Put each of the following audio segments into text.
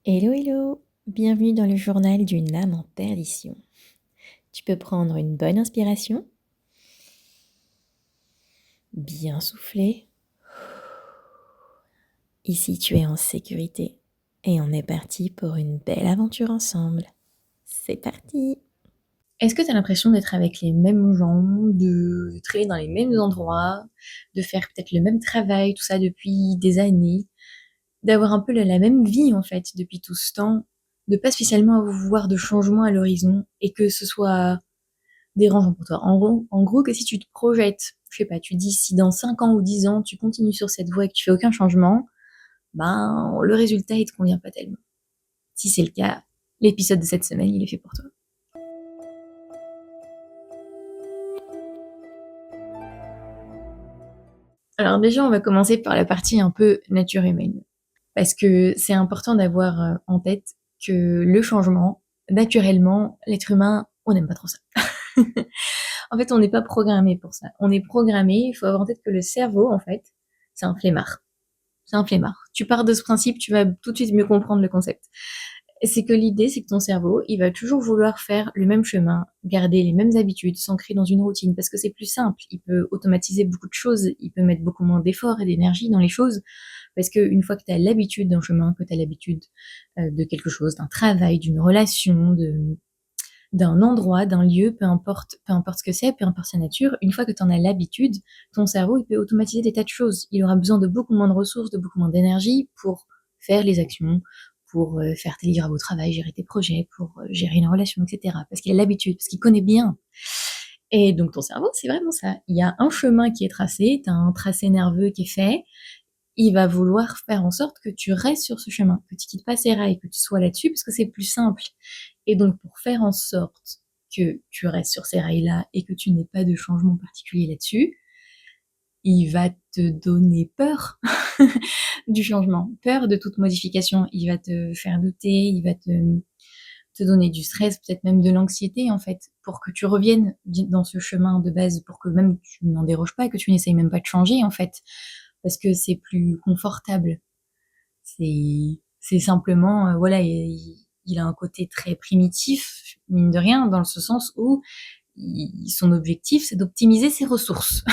Hello, hello! Bienvenue dans le journal d'une âme en perdition. Tu peux prendre une bonne inspiration, bien souffler. Ici, tu es en sécurité et on est parti pour une belle aventure ensemble. C'est parti! Est-ce que tu as l'impression d'être avec les mêmes gens, de traîner dans les mêmes endroits, de faire peut-être le même travail, tout ça depuis des années, d'avoir un peu la même vie en fait depuis tout ce temps, de pas spécialement avoir de changement à l'horizon et que ce soit dérangeant pour toi. En gros, que si tu te projettes, je sais pas, tu dis si dans 5 ans ou 10 ans, tu continues sur cette voie et que tu fais aucun changement, ben, le résultat, il te convient pas tellement. Si c'est le cas, l'épisode de cette semaine, il est fait pour toi. Alors déjà, on va commencer par la partie un peu nature humaine. Parce que c'est important d'avoir en tête que le changement, naturellement, l'être humain, on n'aime pas trop ça. En fait, on n'est pas programmé pour ça. On est programmé, il faut avoir en tête que le cerveau, en fait, c'est un flemmard. C'est un flemmard. Tu pars de ce principe, tu vas tout de suite mieux comprendre le concept. C'est que l'idée, c'est que ton cerveau, il va toujours vouloir faire le même chemin, garder les mêmes habitudes, s'ancrer dans une routine, parce que c'est plus simple. Il peut automatiser beaucoup de choses, il peut mettre beaucoup moins d'efforts et d'énergie dans les choses, parce qu'une fois que tu as l'habitude d'un chemin, que tu as l'habitude de quelque chose, d'un travail, d'une relation, d'un endroit, d'un lieu, peu importe ce que c'est, peu importe sa nature, une fois que tu en as l'habitude, ton cerveau, il peut automatiser des tas de choses. Il aura besoin de beaucoup moins de ressources, de beaucoup moins d'énergie pour faire les actions, pour faire tes livrables au travail, gérer tes projets, pour gérer une relation, etc. Parce qu'il a l'habitude, parce qu'il connaît bien. Et donc ton cerveau, c'est vraiment ça. Il y a un chemin qui est tracé, tu as un tracé nerveux qui est fait, il va vouloir faire en sorte que tu restes sur ce chemin, que tu quittes pas ces rails, que tu sois là-dessus, parce que c'est plus simple. Et donc, pour faire en sorte que tu restes sur ces rails-là et que tu n'aies pas de changement particulier là-dessus, il va te donner peur du changement, peur de toute modification. Il va te faire douter, il va te donner du stress, peut-être même de l'anxiété, en fait, pour que tu reviennes dans ce chemin de base, pour que même tu n'en déroges pas, que tu n'essayes même pas de changer, en fait, parce que c'est plus confortable. C'est simplement, voilà, il a un côté très primitif, mine de rien, dans ce sens où son objectif, c'est d'optimiser ses ressources.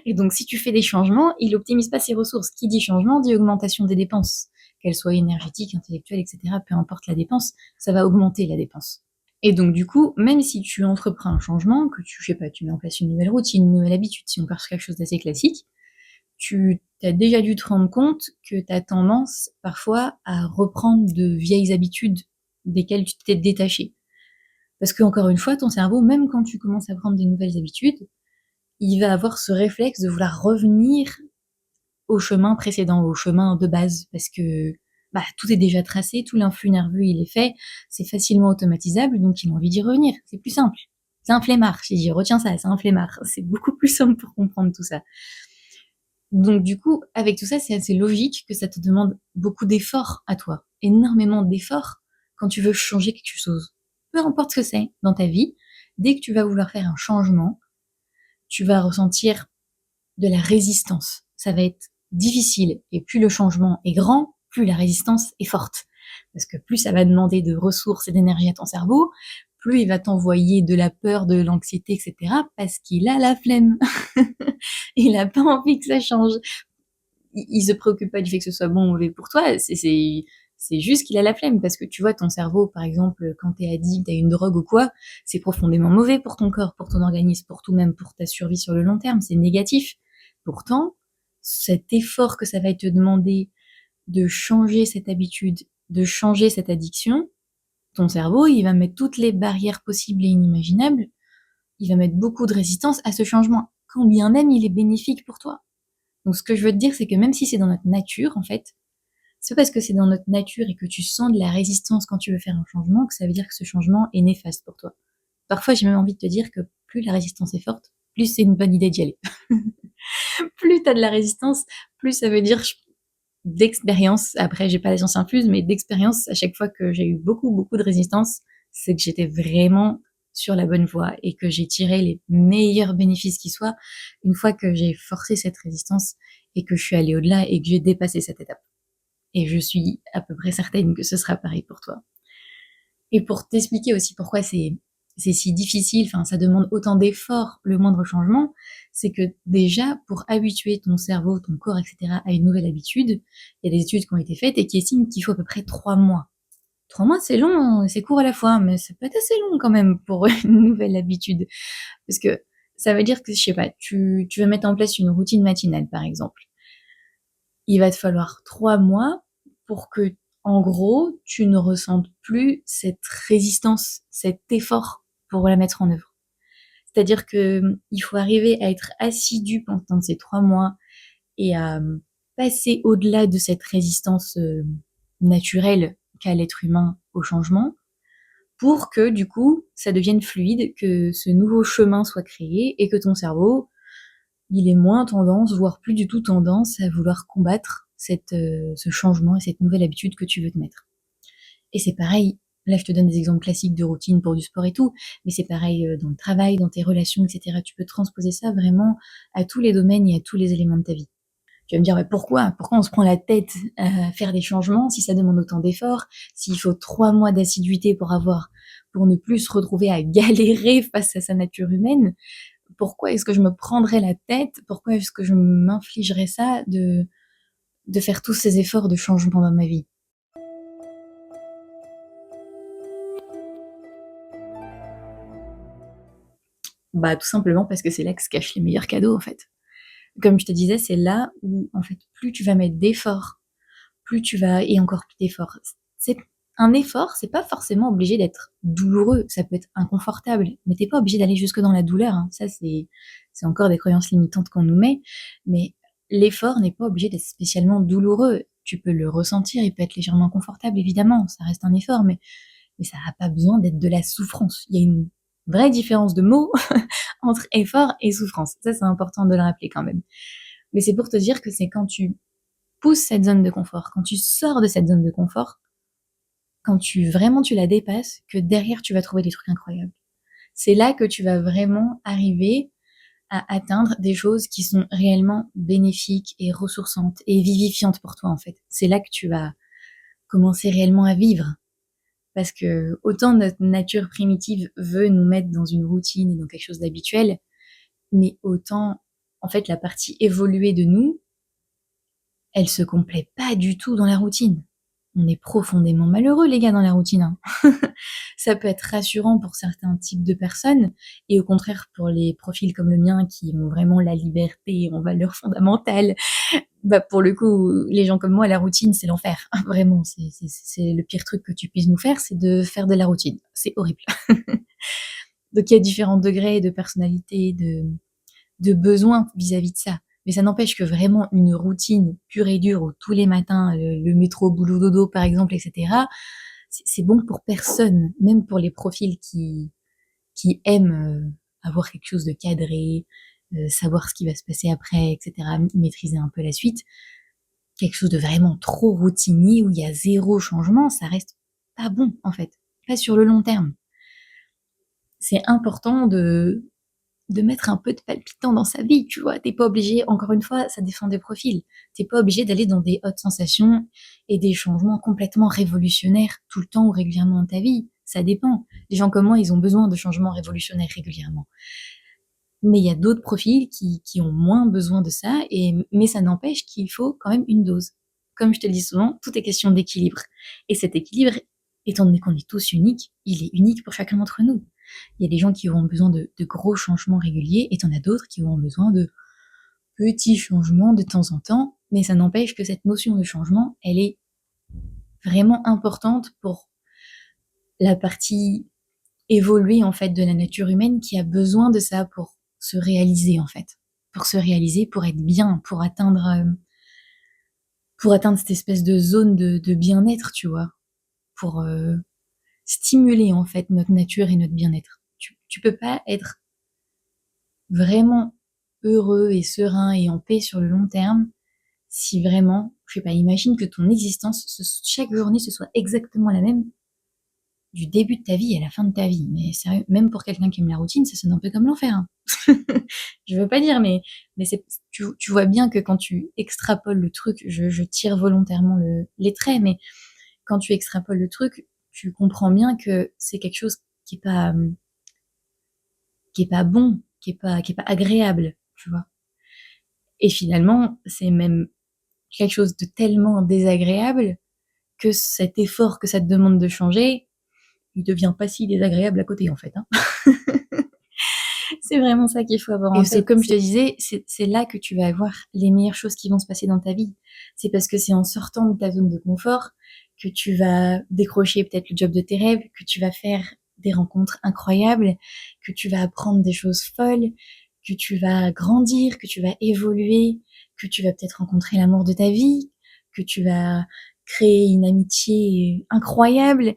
Et donc, si tu fais des changements, il optimise pas ses ressources. Qui dit changement dit augmentation des dépenses, qu'elles soient énergétiques, intellectuelles, etc. Peu importe la dépense, ça va augmenter la dépense. Et donc, du coup, même si tu entreprends un changement, que tu, je sais pas, tu mets en place une nouvelle routine, une nouvelle habitude, si on part sur quelque chose d'assez classique, tu as déjà dû te rendre compte que tu as tendance parfois à reprendre de vieilles habitudes desquelles tu t'es détaché. Parce que, encore une fois, ton cerveau, même quand tu commences à prendre des nouvelles habitudes, il va avoir ce réflexe de vouloir revenir au chemin précédent, au chemin de base, parce que bah, tout est déjà tracé, tout l'influx nerveux il est fait, c'est facilement automatisable, donc il a envie d'y revenir. C'est plus simple. C'est un flemmard, j'ai dit, retiens ça, c'est un flemmard. C'est beaucoup plus simple pour comprendre tout ça. Donc du coup, avec tout ça, c'est assez logique que ça te demande beaucoup d'efforts à toi, énormément d'efforts quand tu veux changer quelque chose. Peu importe ce que c'est dans ta vie, dès que tu vas vouloir faire un changement, tu vas ressentir de la résistance. Ça va être difficile et plus le changement est grand, plus la résistance est forte. Parce que plus ça va demander de ressources et d'énergie à ton cerveau, plus il va t'envoyer de la peur, de l'anxiété, etc. parce qu'il a la flemme. Il a pas envie que ça change. Il se préoccupe pas du fait que ce soit bon ou mauvais pour toi, c'est juste qu'il a la flemme, parce que tu vois, ton cerveau, par exemple, quand t'es addict à une drogue ou quoi, c'est profondément mauvais pour ton corps, pour ton organisme, pour tout, même pour ta survie sur le long terme, c'est négatif. Pourtant, cet effort que ça va te demander de changer cette habitude, de changer cette addiction, ton cerveau, il va mettre toutes les barrières possibles et inimaginables, il va mettre beaucoup de résistance à ce changement, quand bien même il est bénéfique pour toi. Donc ce que je veux te dire, c'est que même si c'est dans notre nature, en fait, c'est pas parce que c'est dans notre nature et que tu sens de la résistance quand tu veux faire un changement que ça veut dire que ce changement est néfaste pour toi. Parfois, j'ai même envie de te dire que plus la résistance est forte, plus c'est une bonne idée d'y aller. Plus t'as de la résistance, plus ça veut dire d'expérience. Après, j'ai pas la science infuse, mais d'expérience, à chaque fois que j'ai eu beaucoup, beaucoup de résistance, c'est que j'étais vraiment sur la bonne voie et que j'ai tiré les meilleurs bénéfices qui soient une fois que j'ai forcé cette résistance et que je suis allée au-delà et que j'ai dépassé cette étape. Et je suis à peu près certaine que ce sera pareil pour toi. Et pour t'expliquer aussi pourquoi c'est si difficile, enfin ça demande autant d'efforts le moindre changement, c'est que déjà pour habituer ton cerveau, ton corps, etc. à une nouvelle habitude, il y a des études qui ont été faites et qui estiment qu'il faut à peu près 3 mois. 3 mois c'est long, hein, c'est court à la fois, mais ça peut être assez long quand même pour une nouvelle habitude. Parce que ça veut dire que, je sais pas, tu veux mettre en place une routine matinale par exemple. Il va te falloir 3 mois pour que, en gros, tu ne ressentes plus cette résistance, cet effort pour la mettre en œuvre. C'est-à-dire que il faut arriver à être assidu pendant ces 3 mois et à passer au-delà de cette résistance naturelle qu'a l'être humain au changement pour que, du coup, ça devienne fluide, que ce nouveau chemin soit créé et que ton cerveau, il ait moins tendance, voire plus du tout tendance à vouloir combattre ce changement et cette nouvelle habitude que tu veux te mettre. Et c'est pareil, là je te donne des exemples classiques de routine pour du sport et tout, mais c'est pareil dans le travail, dans tes relations, etc. Tu peux transposer ça vraiment à tous les domaines et à tous les éléments de ta vie. Tu vas me dire, mais pourquoi on se prend la tête à faire des changements si ça demande autant d'efforts, s'il faut 3 mois d'assiduité pour ne plus se retrouver à galérer face à sa nature humaine? Pourquoi est-ce que je me prendrais la tête? Pourquoi est-ce que je m'infligerais ça de faire tous ces efforts de changement dans ma vie? Bah, tout simplement parce que c'est là que se cachent les meilleurs cadeaux, en fait. Comme je te disais, c'est là où, en fait, plus tu vas mettre d'efforts, plus tu vas et encore plus d'efforts. C'est un effort, c'est pas forcément obligé d'être douloureux, ça peut être inconfortable, mais t'es pas obligé d'aller jusque dans la douleur, hein. Ça, c'est encore des croyances limitantes qu'on nous met, mais l'effort n'est pas obligé d'être spécialement douloureux. Tu peux le ressentir, il peut être légèrement inconfortable, évidemment, ça reste un effort, mais ça n'a pas besoin d'être de la souffrance. Il y a une vraie différence de mots entre effort et souffrance. Ça, c'est important de le rappeler quand même. Mais c'est pour te dire que c'est quand tu pousses cette zone de confort, quand tu sors de cette zone de confort, quand tu la dépasses, que derrière tu vas trouver des trucs incroyables. C'est là que tu vas vraiment arriver à atteindre des choses qui sont réellement bénéfiques et ressourçantes et vivifiantes pour toi en fait. C'est là que tu vas commencer réellement à vivre. Parce que autant notre nature primitive veut nous mettre dans une routine et dans quelque chose d'habituel, mais autant en fait la partie évoluée de nous, elle se complaît pas du tout dans la routine. On est profondément malheureux, les gars, dans la routine, hein. Ça peut être rassurant pour certains types de personnes, et au contraire, pour les profils comme le mien, qui ont vraiment la liberté en valeurs fondamentales, bah, pour le coup, les gens comme moi, la routine, c'est l'enfer. Vraiment, c'est le pire truc que tu puisses nous faire, c'est de faire de la routine. C'est horrible. Donc, il y a différents degrés de personnalité, de besoins vis-à-vis de ça. Mais ça n'empêche que vraiment une routine pure et dure où tous les matins, le métro, boulot, dodo, par exemple, etc., c'est bon pour personne, même pour les profils qui aiment avoir quelque chose de cadré, savoir ce qui va se passer après, etc., maîtriser un peu la suite. Quelque chose de vraiment trop routinier où il y a zéro changement, ça reste pas bon, en fait. Pas sur le long terme. C'est important de mettre un peu de palpitant dans sa vie, tu vois. T'es pas obligé, encore une fois, ça défend des profils. T'es pas obligé d'aller dans des hautes sensations et des changements complètement révolutionnaires tout le temps ou régulièrement dans ta vie. Ça dépend. Les gens comme moi, ils ont besoin de changements révolutionnaires régulièrement. Mais il y a d'autres profils qui ont moins besoin de ça, mais ça n'empêche qu'il faut quand même une dose. Comme je te le dis souvent, tout est question d'équilibre. Et cet équilibre, étant donné qu'on est tous uniques, il est unique pour chacun d'entre nous. Il y a des gens qui auront besoin de gros changements réguliers, et t'en as d'autres qui auront besoin de petits changements de temps en temps, mais ça n'empêche que cette notion de changement, elle est vraiment importante pour la partie évoluée en fait de la nature humaine qui a besoin de ça pour se réaliser en fait, pour se réaliser, pour être bien, pour atteindre cette espèce de zone de bien-être, tu vois, pour stimuler en fait notre nature et notre bien-être. Tu peux pas être vraiment heureux et serein et en paix sur le long terme si vraiment, je sais pas, imagine que ton existence, chaque journée, ce soit exactement la même. du début de ta vie à la fin de ta vie. Mais sérieux, même pour quelqu'un qui aime la routine, ça sonne un peu comme l'enfer, hein. Je veux pas dire, mais tu vois bien que quand tu extrapoles le truc, je tire volontairement les traits, mais quand tu extrapoles le truc, tu comprends bien que c'est quelque chose qui est pas bon, qui est pas agréable, tu vois. Et finalement, c'est même quelque chose de tellement désagréable que cet effort que ça te demande de changer, il devient pas si désagréable à côté, en fait, hein. C'est vraiment ça qu'il faut avoir en tête. Et comme je te disais, c'est là que tu vas avoir les meilleures choses qui vont se passer dans ta vie. C'est parce que c'est en sortant de ta zone de confort que tu vas décrocher peut-être le job de tes rêves, que tu vas faire des rencontres incroyables, que tu vas apprendre des choses folles, que tu vas grandir, que tu vas évoluer, que tu vas peut-être rencontrer l'amour de ta vie, que tu vas créer une amitié incroyable.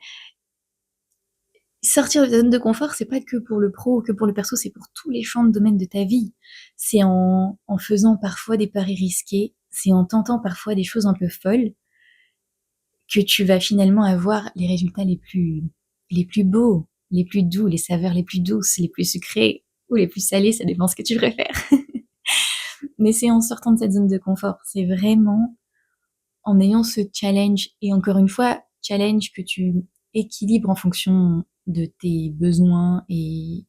Sortir de ta zone de confort, c'est pas que pour le pro ou que pour le perso, c'est pour tous les champs de domaine de ta vie. C'est en faisant parfois des paris risqués, c'est en tentant parfois des choses un peu folles que tu vas finalement avoir les résultats les plus beaux, les plus doux, les saveurs les plus douces, les plus sucrées ou les plus salées, ça dépend ce que tu préfères. Mais c'est en sortant de cette zone de confort, c'est vraiment en ayant ce challenge, et encore une fois, challenge que tu équilibres en fonction de tes besoins et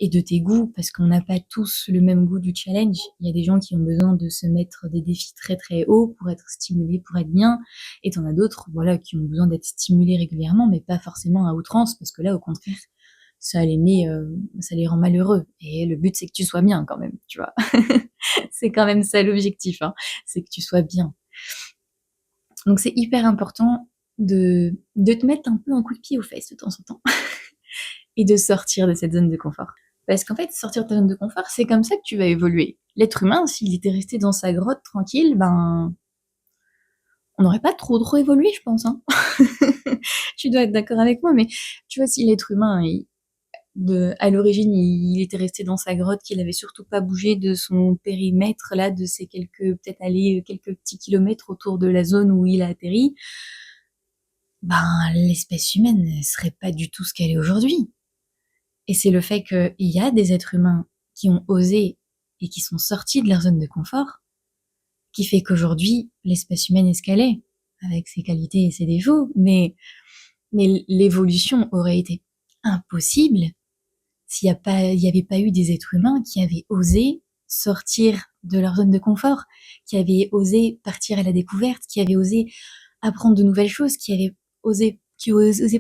de tes goûts, parce qu'on n'a pas tous le même goût du challenge. Il y a des gens qui ont besoin de se mettre des défis très très hauts pour être stimulés, pour être bien, et t'en as d'autres, voilà, qui ont besoin d'être stimulés régulièrement, mais pas forcément à outrance, parce que là, au contraire, ça les rend malheureux. Et le but, c'est que tu sois bien quand même, tu vois. C'est quand même ça l'objectif, hein, c'est que tu sois bien. Donc c'est hyper important de te mettre un peu un coup de pied aux fesses de temps en temps et de sortir de cette zone de confort. Parce qu'en fait, sortir de ta zone de confort, c'est comme ça que tu vas évoluer. L'être humain, s'il était resté dans sa grotte tranquille, ben, on n'aurait pas trop évolué, je pense, hein. Tu dois être d'accord avec moi, mais tu vois, si l'être humain, à l'origine, il était resté dans sa grotte, qu'il avait surtout pas bougé de son périmètre, là, de ses peut-être aller quelques petits kilomètres autour de la zone où il a atterri, ben, l'espèce humaine ne serait pas du tout ce qu'elle est aujourd'hui. Et c'est le fait qu'il y a des êtres humains qui ont osé et qui sont sortis de leur zone de confort qui fait qu'aujourd'hui, l'espèce humaine est ce qu'elle est, avec ses qualités et ses défauts, mais l'évolution aurait été impossible s'il n'y avait pas eu des êtres humains qui avaient osé sortir de leur zone de confort, qui avaient osé partir à la découverte, qui avaient osé apprendre de nouvelles choses, qui osaient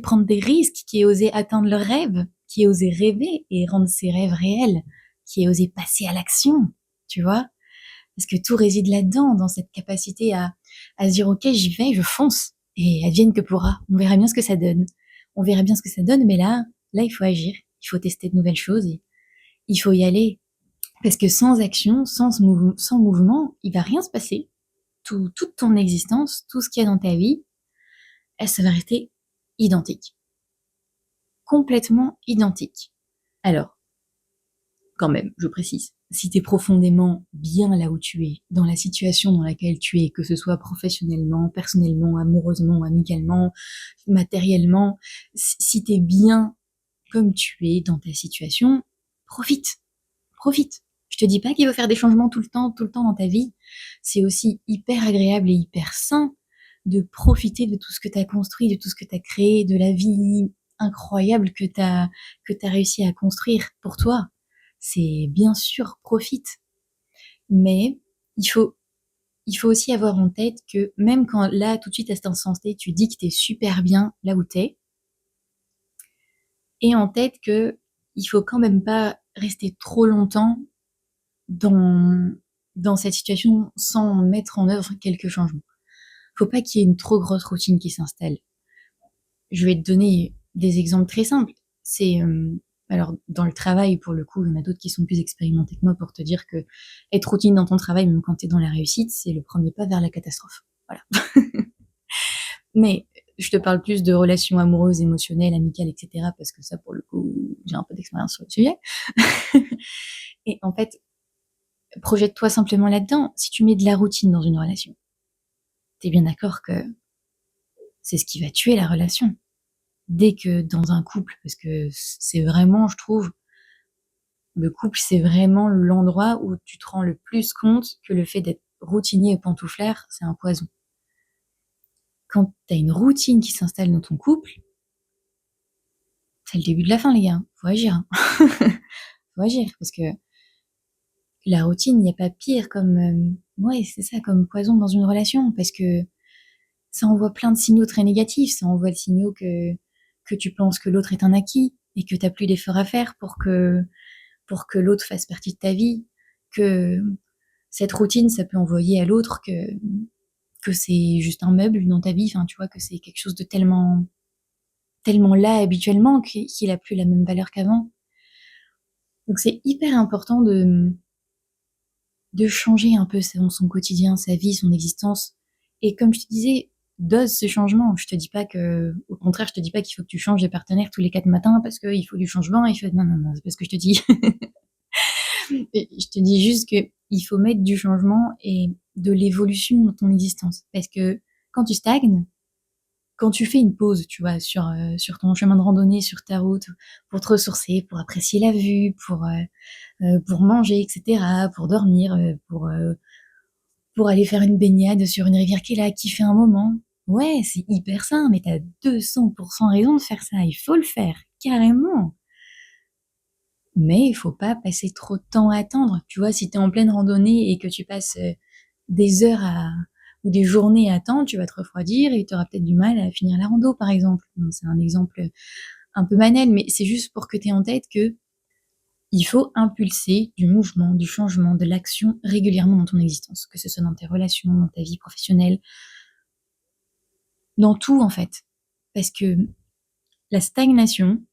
prendre des risques, qui osaient atteindre leurs rêves, qui osaient rêver et rendre ses rêves réels, qui osaient passer à l'action, tu vois. Parce que tout réside là-dedans, dans cette capacité à se dire, ok, j'y vais, je fonce, et advienne que pourra. On verra bien ce que ça donne. On verra bien ce que ça donne, mais là, il faut agir. Il faut tester de nouvelles choses et il faut y aller. Parce que sans action, sans mouvement, il va rien se passer. Toute ton existence, tout ce qu'il y a dans ta vie, ça va rester identique. Complètement identique. Alors, quand même, je précise, si t'es profondément bien là où tu es, dans la situation dans laquelle tu es, que ce soit professionnellement, personnellement, amoureusement, amicalement, matériellement, si t'es bien comme tu es dans ta situation, profite. Profite. Je te dis pas qu'il faut faire des changements tout le temps dans ta vie. C'est aussi hyper agréable et hyper sain de profiter de tout ce que tu as construit, de tout ce que tu as créé, de la vie incroyable que tu as réussi à construire pour toi. C'est bien sûr, profite. Mais il faut aussi avoir en tête que même quand là, tout de suite à cet instant T, tu dis que t'es super bien là où t'es, et en tête que il faut quand même pas rester trop longtemps dans cette situation sans mettre en œuvre quelques changements. Faut pas qu'il y ait une trop grosse routine qui s'installe. Je vais te donner des exemples très simples. Alors dans le travail, pour le coup, il y en a d'autres qui sont plus expérimentés que moi pour te dire que être routine dans ton travail, même quand tu es dans la réussite, c'est le premier pas vers la catastrophe. Voilà. Mais je te parle plus de relations amoureuses, émotionnelles, amicales, etc. parce que ça, pour le coup, j'ai un peu d'expérience sur le sujet. Et en fait, projette-toi simplement là-dedans. Si tu mets de la routine dans une relation, t'es bien d'accord que c'est ce qui va tuer la relation. dès que dans un couple, parce que c'est vraiment, je trouve, le couple, c'est vraiment l'endroit où tu te rends le plus compte que le fait d'être routinier et pantouflard, c'est un poison. Quand t'as une routine qui s'installe dans ton couple, c'est le début de la fin, les gars. Faut agir. Hein. Faut agir, parce que la routine, il n'y a pas pire comme... ouais, c'est ça, comme poison dans une relation, parce que ça envoie plein de signaux très négatifs. Ça envoie le signal que tu penses que l'autre est un acquis et que t'as plus d'efforts à faire pour que l'autre fasse partie de ta vie, que cette routine, ça peut envoyer à l'autre que c'est juste un meuble dans ta vie, enfin, tu vois, que c'est quelque chose de tellement là habituellement qu'il a plus la même valeur qu'avant. Donc c'est hyper important de changer un peu son quotidien, sa vie, son existence. Et comme je te disais, dose ce changement. Je te dis pas que, au contraire, je te dis pas qu'il faut que tu changes de partenaire tous les 4 matins parce qu'il faut du changement. Non, c'est pas ce que je te dis. Je te dis juste que il faut mettre du changement et de l'évolution dans ton existence. Parce que quand tu stagnes, quand tu fais une pause, tu vois, sur ton chemin de randonnée, sur ta route, pour te ressourcer, pour apprécier la vue, pour manger, etc., pour dormir, pour aller faire une baignade sur une rivière qui est là, kiffer un moment. Ouais, c'est hyper sain, mais t'as 200% raison de faire ça. Il faut le faire, carrément. Mais il faut pas passer trop de temps à attendre. Tu vois, si t'es en pleine randonnée et que tu passes des heures ou des journées à attendre, tu vas te refroidir et tu auras peut-être du mal à finir la rando, par exemple. Bon, c'est un exemple un peu banal, mais c'est juste pour que tu aies en tête que il faut impulser du mouvement, du changement, de l'action régulièrement dans ton existence, que ce soit dans tes relations, dans ta vie professionnelle, dans tout en fait. Parce que la stagnation,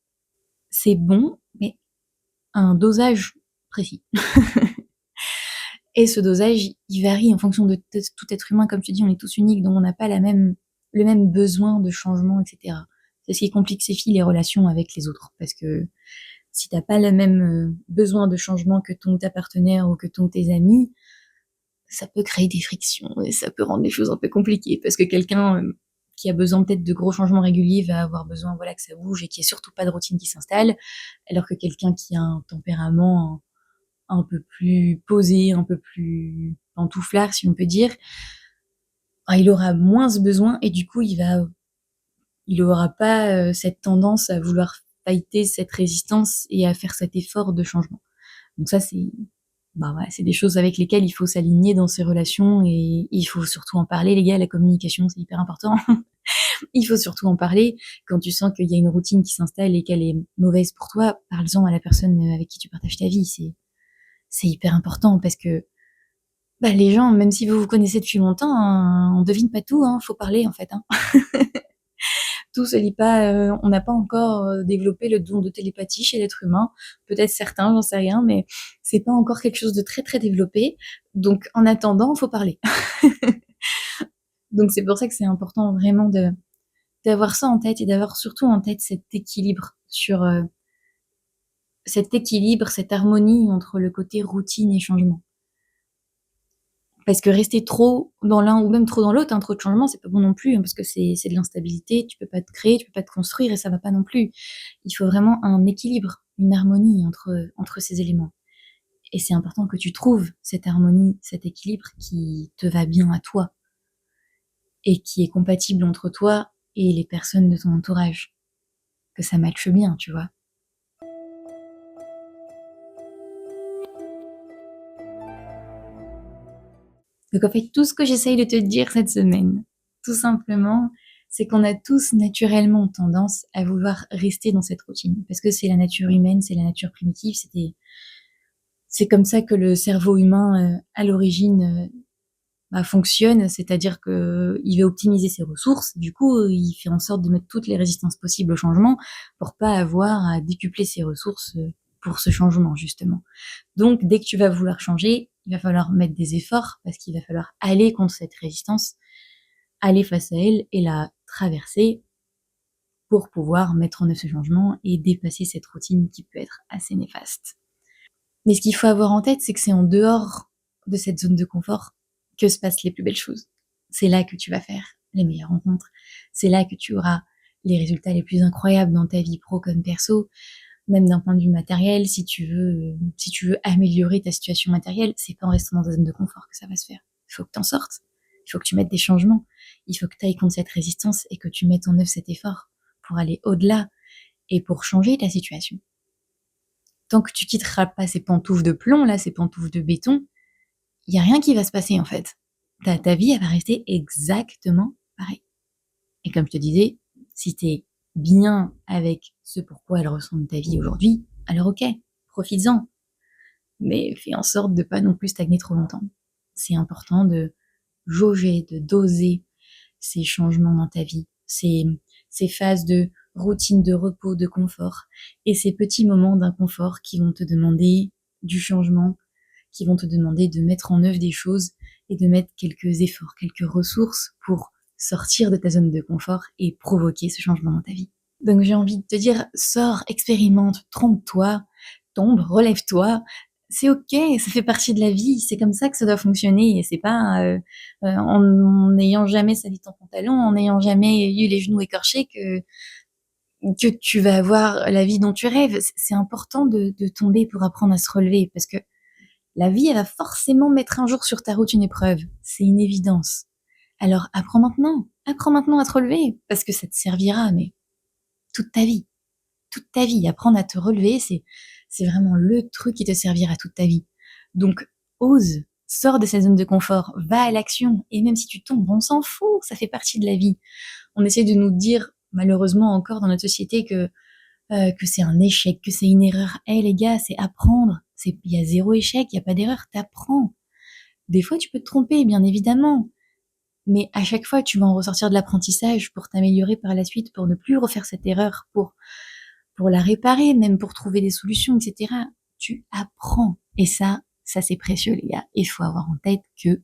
c'est bon, mais à un dosage précis. Et ce dosage, il varie en fonction de tout être humain. Comme tu dis, on est tous uniques, donc on n'a pas le même besoin de changement, etc. C'est ce qui complexifie les relations avec les autres. Parce que si t'as pas le même besoin de changement que ta partenaire ou que tes amis, ça peut créer des frictions et ça peut rendre les choses un peu compliquées. Parce que quelqu'un qui a besoin peut-être de gros changements réguliers va avoir besoin, voilà, que ça bouge et qu'il n'y ait surtout pas de routine qui s'installe. Alors que quelqu'un qui a un tempérament un peu plus posé, un peu plus pantouflard, si on peut dire, il aura moins ce besoin et du coup, il aura pas cette tendance à vouloir fighter cette résistance et à faire cet effort de changement. Donc ça, c'est des choses avec lesquelles il faut s'aligner dans ses relations et il faut surtout en parler, les gars. La communication, c'est hyper important. Il faut surtout en parler. Quand tu sens qu'il y a une routine qui s'installe et qu'elle est mauvaise pour toi, parle-en à la personne avec qui tu partages ta vie. C'est hyper important parce que les gens, même si vous vous connaissez depuis longtemps, hein, on devine pas tout, hein, faut parler en fait. Hein. Tout se lit pas, on n'a pas encore développé le don de télépathie chez l'être humain. Peut-être certains, j'en sais rien, mais c'est pas encore quelque chose de très très développé. Donc en attendant, faut parler. Donc c'est pour ça que c'est important vraiment d'avoir ça en tête et d'avoir surtout en tête cet équilibre, cette harmonie entre le côté routine et changement. Parce que rester trop dans l'un ou même trop dans l'autre, hein, trop de changements, c'est pas bon non plus, hein, parce que c'est de l'instabilité, tu peux pas te créer, tu peux pas te construire et ça va pas non plus. Il faut vraiment un équilibre, une harmonie entre ces éléments. Et c'est important que tu trouves cette harmonie, cet équilibre qui te va bien à toi et qui est compatible entre toi et les personnes de ton entourage. Que ça matche bien, tu vois. Donc en fait, tout ce que j'essaye de te dire cette semaine, tout simplement, c'est qu'on a tous naturellement tendance à vouloir rester dans cette routine. Parce que c'est la nature humaine, c'est la nature primitive, c'est comme ça que le cerveau humain, à l'origine, fonctionne, c'est-à-dire que il va optimiser ses ressources. Du coup, il fait en sorte de mettre toutes les résistances possibles au changement pour pas avoir à décupler ses ressources pour ce changement, justement. Donc, dès que tu vas vouloir changer, il va falloir mettre des efforts parce qu'il va falloir aller contre cette résistance, aller face à elle et la traverser pour pouvoir mettre en œuvre ce changement et dépasser cette routine qui peut être assez néfaste. Mais ce qu'il faut avoir en tête, c'est que c'est en dehors de cette zone de confort que se passent les plus belles choses. C'est là que tu vas faire les meilleures rencontres. C'est là que tu auras les résultats les plus incroyables dans ta vie pro comme perso, même d'un point de vue matériel, si tu veux améliorer ta situation matérielle, c'est pas en restant dans ta zone de confort que ça va se faire. Il faut que t'en sortes. Il faut que tu mettes des changements. Il faut que tu ailles contre cette résistance et que tu mettes en œuvre cet effort pour aller au-delà et pour changer ta situation. Tant que tu quitteras pas ces pantoufles de plomb, là, ces pantoufles de béton, il y a rien qui va se passer, en fait. Ta vie, elle va rester exactement pareille. Et comme je te disais, si t'es bien avec ce pourquoi elle ressemble ta vie aujourd'hui, alors ok, profites-en. Mais fais en sorte de pas non plus stagner trop longtemps. C'est important de jauger, de doser ces changements dans ta vie, ces phases de routine, de repos, de confort, et ces petits moments d'inconfort qui vont te demander du changement, qui vont te demander de mettre en œuvre des choses et de mettre quelques efforts, quelques ressources pour sortir de ta zone de confort et provoquer ce changement dans ta vie. Donc j'ai envie de te dire, sors, expérimente, trompe-toi, tombe, relève-toi. C'est ok, ça fait partie de la vie, c'est comme ça que ça doit fonctionner. Et c'est pas en n'ayant jamais sali ton pantalon, en n'ayant jamais eu les genoux écorchés que tu vas avoir la vie dont tu rêves. C'est important de tomber pour apprendre à se relever, parce que la vie, elle va forcément mettre un jour sur ta route une épreuve. C'est une évidence. Alors apprends maintenant à te relever, parce que ça te servira, mais toute ta vie. Toute ta vie. Apprendre à te relever, c'est vraiment le truc qui te servira toute ta vie. Donc, ose, sors de cette zone de confort, va à l'action. Et même si tu tombes, on s'en fout, ça fait partie de la vie. On essaie de nous dire, malheureusement encore dans notre société, que c'est un échec, que c'est une erreur. Eh les gars, c'est apprendre. Il y a zéro échec, il y a pas d'erreur, t'apprends. Des fois, tu peux te tromper, bien évidemment. Mais à chaque fois, tu vas en ressortir de l'apprentissage pour t'améliorer par la suite, pour ne plus refaire cette erreur, pour la réparer, même pour trouver des solutions, etc. Tu apprends. Et ça c'est précieux, les gars. Il faut avoir en tête que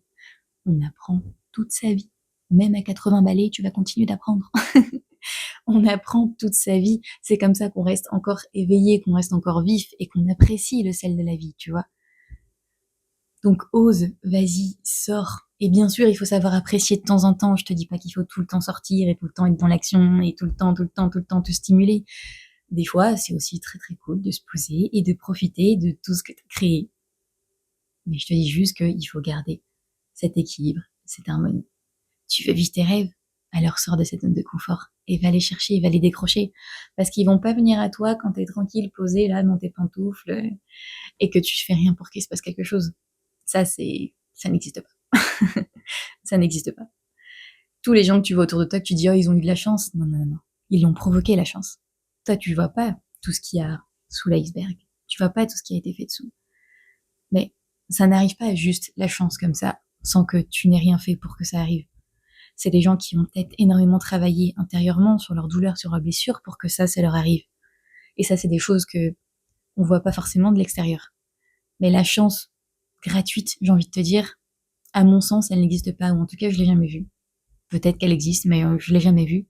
on apprend toute sa vie. Même à 80 balais, tu vas continuer d'apprendre. On apprend toute sa vie. C'est comme ça qu'on reste encore éveillé, qu'on reste encore vif et qu'on apprécie le sel de la vie, tu vois. Donc ose, vas-y, sors. Et bien sûr, il faut savoir apprécier de temps en temps. Je te dis pas qu'il faut tout le temps sortir et tout le temps être dans l'action et tout le temps te stimuler. Des fois, c'est aussi très très cool de se poser et de profiter de tout ce que tu as créé. Mais je te dis juste qu'il faut garder cet équilibre, cette harmonie. Tu veux vivre tes rêves, alors sors de cette zone de confort et va les chercher, va les décrocher. Parce qu'ils vont pas venir à toi quand t'es tranquille, posé là dans tes pantoufles et que tu fais rien pour qu'il se passe quelque chose. Ça n'existe pas. Ça n'existe pas. Tous les gens que tu vois autour de toi, que tu dis, oh, ils ont eu de la chance. Non, non, non, non. Ils l'ont provoqué, la chance. Toi, tu vois pas tout ce qu'il y a sous l'iceberg. Tu vois pas tout ce qui a été fait dessous. Mais ça n'arrive pas juste la chance comme ça, sans que tu n'aies rien fait pour que ça arrive. C'est des gens qui ont peut-être énormément travaillé intérieurement sur leurs douleurs, sur leurs blessures, pour que ça leur arrive. Et ça, c'est des choses que on voit pas forcément de l'extérieur. Mais la chance gratuite, j'ai envie de te dire, à mon sens, elle n'existe pas, ou en tout cas, je l'ai jamais vue. Peut-être qu'elle existe, mais je l'ai jamais vue.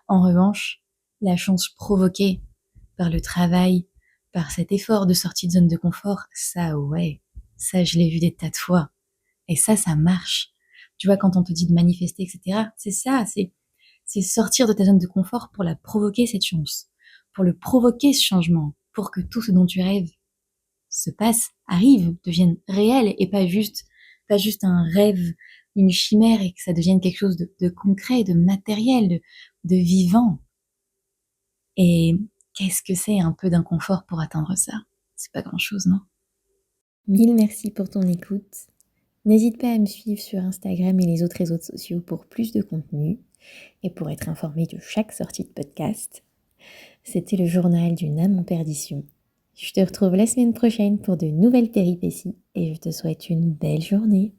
En revanche, la chance provoquée par le travail, par cet effort de sortie de zone de confort, ça, ouais, ça, je l'ai vu des tas de fois. Et ça marche. Tu vois, quand on te dit de manifester, etc., c'est ça, c'est sortir de ta zone de confort pour la provoquer, cette chance, pour le provoquer, ce changement, pour que tout ce dont tu rêves se passe, arrive, devienne réel et pas juste un rêve, une chimère, et que ça devienne quelque chose de concret, de matériel, de vivant. Et qu'est-ce que c'est un peu d'inconfort pour atteindre ça? C'est pas grand-chose, non? Mille merci pour ton écoute. N'hésite pas à me suivre sur Instagram et les autres réseaux sociaux pour plus de contenu et pour être informé de chaque sortie de podcast. C'était le journal d'une âme en perdition. Je te retrouve la semaine prochaine pour de nouvelles péripéties et je te souhaite une belle journée.